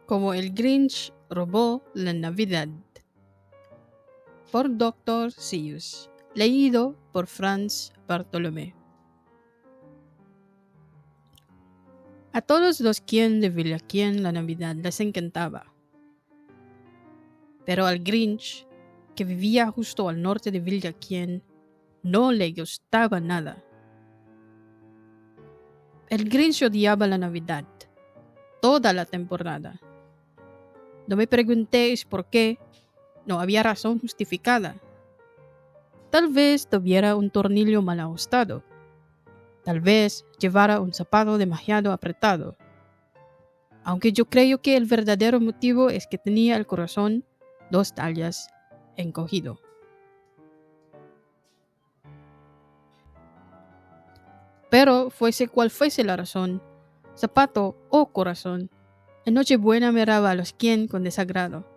Como el Grinch robó la Navidad, por Dr. Seuss, leído por Franz Bartolomé. A todos los quien de Villaquién la Navidad les encantaba, pero al Grinch, que vivía justo al norte de Villaquién, no le gustaba nada. El Grinch odiaba la Navidad, toda la temporada. No me preguntéis por qué, no había razón justificada. Tal vez tuviera un tornillo mal ajustado. Tal vez llevara un zapato demasiado apretado. Aunque yo creo que el verdadero motivo es que tenía el corazón 2 tallas encogido. Pero fuese cual fuese la razón, zapato o corazón, en Nochebuena miraba a los quien con desagrado,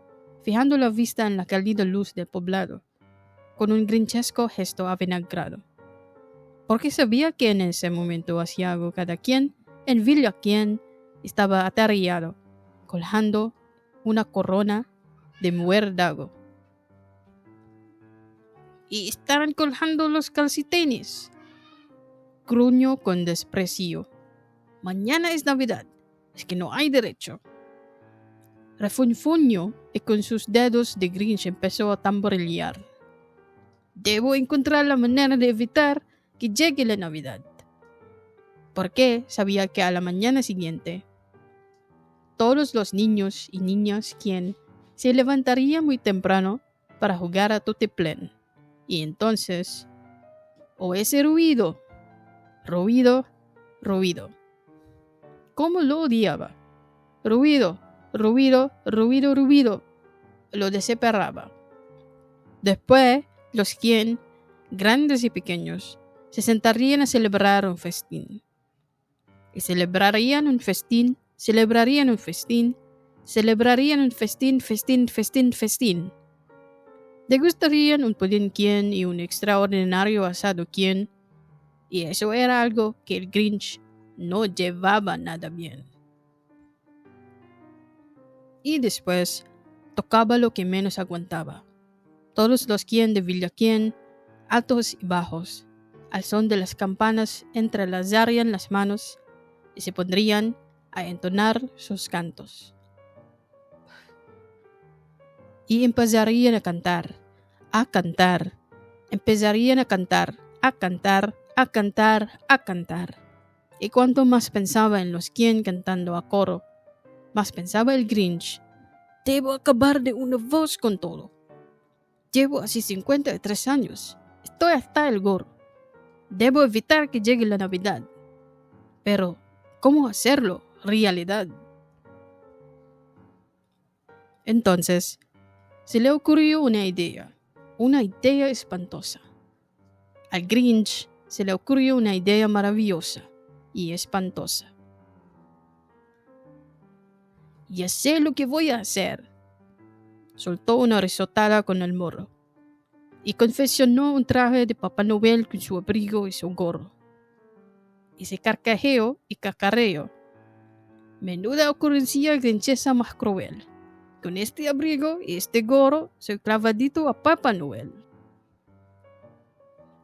fijando la vista en la cálida luz del poblado, con un grinchesco gesto avinagrado. Porque sabía que en ese momento asiago cada quien en Villaquién estaba atarriado, colgando una corona de muérdago. Y estaban colgando los calcetines, gruñó con desprecio. Mañana es Navidad, es que no hay derecho. Refunfuñó y con sus dedos de Grinch empezó a tamborilear. Debo encontrar la manera de evitar que llegue la Navidad. Porque sabía que a la mañana siguiente todos los niños y niñas quien se levantarían muy temprano para jugar a Tutiplén. Y entonces, ese ruido, ruido, ruido. ¿Cómo lo odiaba? Ruido, ruido, ruido, ruido. Lo desesperaba. Después, los quien, grandes y pequeños, se sentarían a celebrar un festín. Y celebrarían un festín, celebrarían un festín, celebrarían un festín, festín, festín, festín. Degustarían un pudín quien y un extraordinario asado quien, y eso era algo que el Grinch no llevaba nada bien. Y después tocaba lo que menos aguantaba. Todos los quien de Villaquién, altos y bajos, al son de las campanas entrelazarían las manos y se pondrían a entonar sus cantos. Y empezarían a cantar, empezarían a cantar, a cantar, a cantar, a cantar. Y cuanto más pensaba en los quien cantando a coro, más pensaba el Grinch, debo acabar de una voz con todo. Llevo así 53 años, estoy hasta el gorro. Debo evitar que llegue la Navidad. Pero, ¿cómo hacerlo realidad? Entonces, se le ocurrió una idea espantosa. Al Grinch se le ocurrió una idea maravillosa y espantosa. Ya sé lo que voy a hacer. Soltó una risotada con el morro y confeccionó un traje de Papá Noel con su abrigo y su gorro. Y se carcajeó y cacarreó. Menuda ocurrencia grinchesa más cruel. Con este abrigo y este gorro soy clavadito a Papá Noel.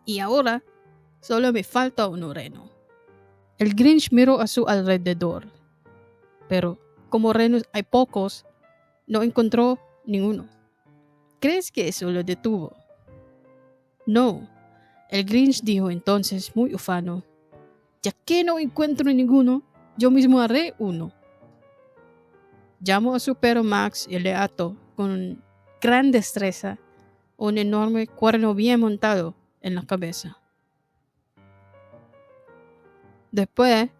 Y ahora solo me falta un reno. El Grinch miró a su alrededor, pero como renos hay pocos, no encontró ninguno. ¿Crees que eso lo detuvo? No, el Grinch dijo entonces muy ufano. Ya que no encuentro ninguno, yo mismo haré uno. Llamó a su perro Max y le ató con gran destreza un enorme cuerno bien montado en la cabeza. Después,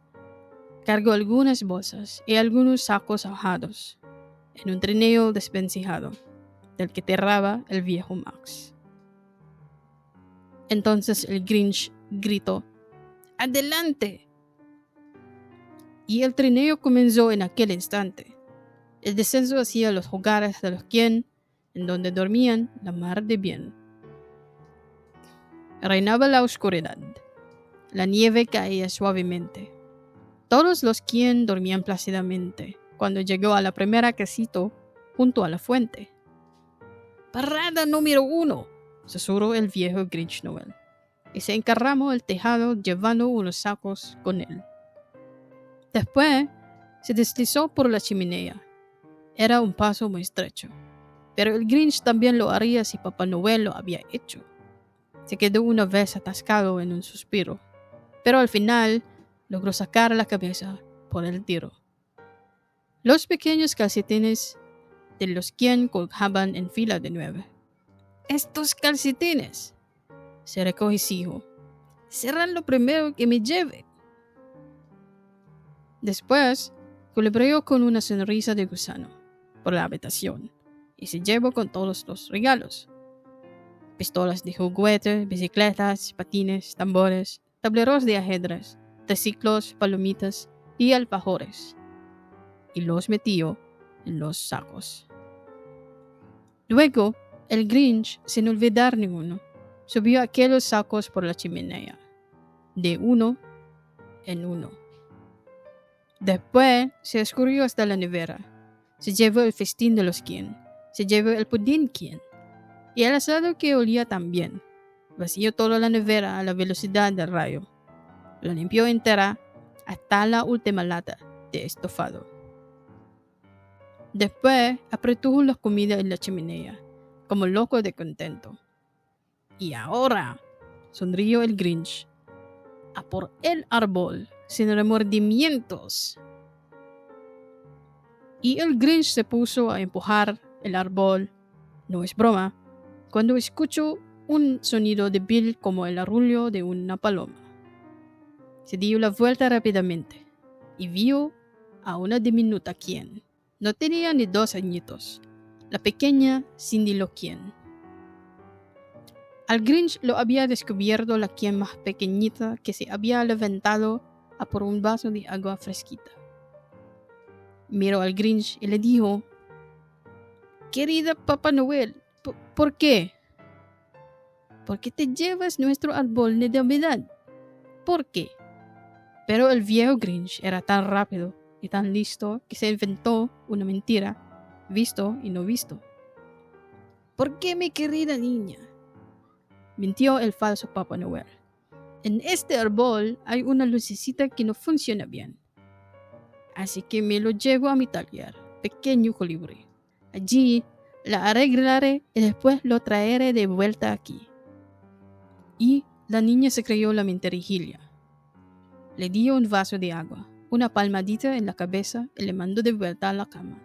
cargó algunas bolsas y algunos sacos ajados en un trineo desvencijado del que terraba el viejo Max. Entonces el Grinch gritó, ¡adelante! Y el trineo comenzó en aquel instante. El descenso hacia los hogares de los quien, en donde dormían la mar de bien. Reinaba la oscuridad. La nieve caía suavemente. Todos los quien dormían plácidamente, cuando llegó a la primera casita junto a la fuente. «Parada número 1», susurró el viejo Grinch Noel, y se encaramó el tejado llevando unos sacos con él. Después se deslizó por la chimenea. Era un paso muy estrecho, pero el Grinch también lo haría si Papá Noel lo había hecho. Se quedó una vez atascado en un suspiro, pero al final logró sacar la cabeza por el tiro. Los pequeños calcetines de los quien colgaban en fila de 9. «Estos calcetines», se regocijó, «serán lo primero que me lleve». Después, culebreó con una sonrisa de gusano por la habitación y se llevó con todos los regalos. Pistolas de juguete, bicicletas, patines, tambores, tableros de ajedrez, triciclos, palomitas y alfajores. Y los metió en los sacos. Luego, el Grinch, sin olvidar ninguno, subió aquellos sacos por la chimenea, de uno en uno. Después se escurrió hasta la nevera. Se llevó el festín de los quien, se llevó el pudín quien, y el asado que olía tan bien. Vació toda la nevera a la velocidad del rayo. La limpió entera hasta la última lata de estofado. Después apretó la comida en la chimenea, como loco de contento. «Y ahora», sonrió el Grinch, «a por el árbol, sin remordimientos». Y el Grinch se puso a empujar el árbol. No es broma, cuando escuchó un sonido débil como el arrullo de una paloma. Se dio la vuelta rápidamente y vio a una diminuta quien. No tenía ni 2 añitos, la pequeña Cindy Loquien. Al Grinch lo había descubierto la quien más pequeñita que se había levantado a por un vaso de agua fresquita. Miró al Grinch y le dijo: «Querida Papá Noel, ¿por qué? ¿Por qué te llevas nuestro árbol de Navidad? ¿Por qué?». Pero el viejo Grinch era tan rápido y tan listo que se inventó una mentira, visto y no visto. «¿Por qué, mi querida niña?», mintió el falso Papá Noel. «En este árbol hay una lucecita que no funciona bien. Así que me lo llevo a mi taller, pequeño colibrí. Allí la arreglaré y después lo traeré de vuelta aquí». Y la niña se creyó la mentirijilla. Le dio un vaso de agua, una palmadita en la cabeza y le mandó de vuelta a la cama.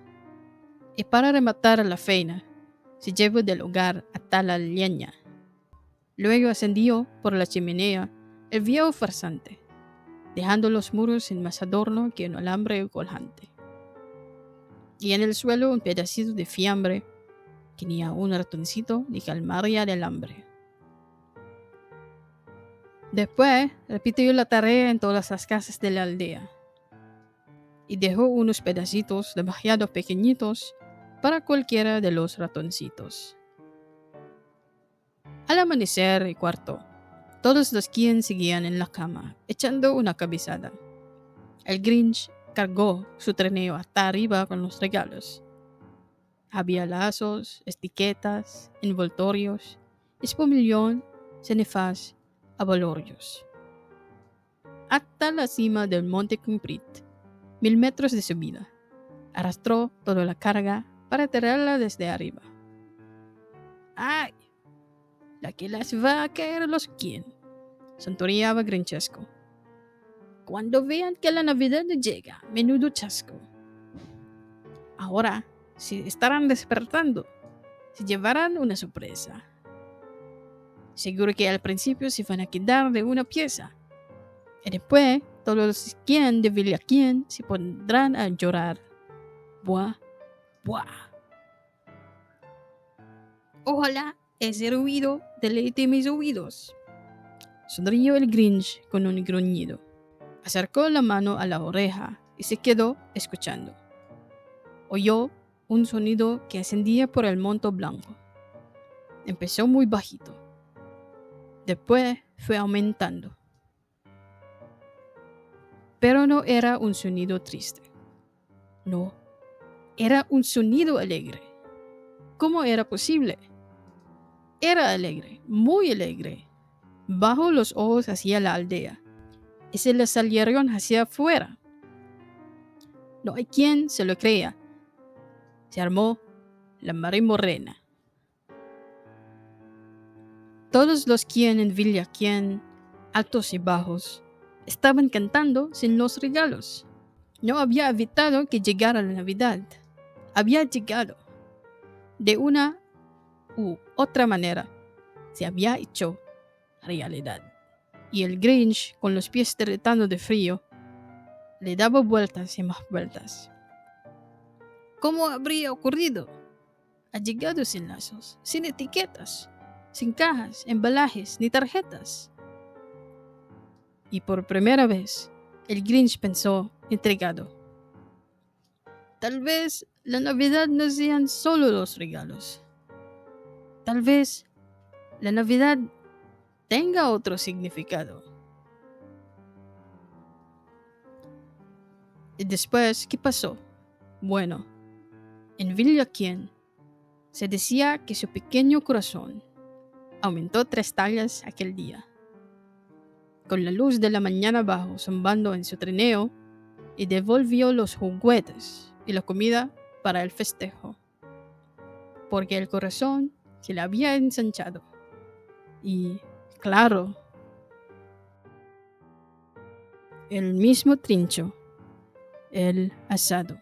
Y para rematar la faena, se llevó del hogar hasta la leña. Luego ascendió por la chimenea el viejo farsante, dejando los muros sin más adorno que un alambre colgante. Y en el suelo un pedacito de fiambre que ni a un ratoncito ni calmaría del hambre. Después repitió la tarea en todas las casas de la aldea y dejó unos pedacitos demasiado pequeñitos para cualquiera de los ratoncitos. Al amanecer y cuarto, todos los quien seguían en la cama, echando una cabezada. El Grinch cargó su trineo hasta arriba con los regalos. Había lazos, etiquetas, envoltorios, espumillón, cenefas, abalorios. Hasta la cima del Monte Cumprit, 1000 metros de subida, arrastró toda la carga para tirarla desde arriba. «¡Ay! La que las va a caer los quien», sontoriaba Grinchesco. «Cuando vean que la Navidad llega, menudo chasco. Ahora se estarán despertando, se llevarán una sorpresa. Seguro que al principio se van a quedar de una pieza. Y después, todos los quien de Villaquien se pondrán a llorar. Buah, buah. Ojalá ese ruido deleite mis oídos». Sonrió el Grinch con un gruñido. Acercó la mano a la oreja y se quedó escuchando. Oyó un sonido que ascendía por el monte blanco. Empezó muy bajito. Después fue aumentando. Pero no era un sonido triste. No, Era un sonido alegre. ¿Cómo era posible? Era alegre, muy alegre. Bajó los ojos hacia la aldea y se le salieron hacia afuera. No hay quien se lo crea. Se armó la marimorrena. Todos los quien en Villa Quien, altos y bajos, estaban cantando sin los regalos. No había evitado que llegara la Navidad. Había llegado. De una u otra manera, se había hecho realidad. Y el Grinch, con los pies derretando de frío, le daba vueltas y más vueltas. ¿Cómo habría ocurrido? Ha llegado sin lazos, sin etiquetas, sin cajas, embalajes ni tarjetas. Y por primera vez, el Grinch pensó, intrigado, tal vez la Navidad no sean solo los regalos. Tal vez la Navidad tenga otro significado. Y después, ¿qué pasó? Bueno, en Villa Quien se decía que su pequeño corazón aumentó 3 tallas aquel día. Con la luz de la mañana bajo zumbando en su trineo, y devolvió los juguetes y la comida para el festejo, porque el corazón se le había ensanchado. Y, claro, el mismo trincho, el asado.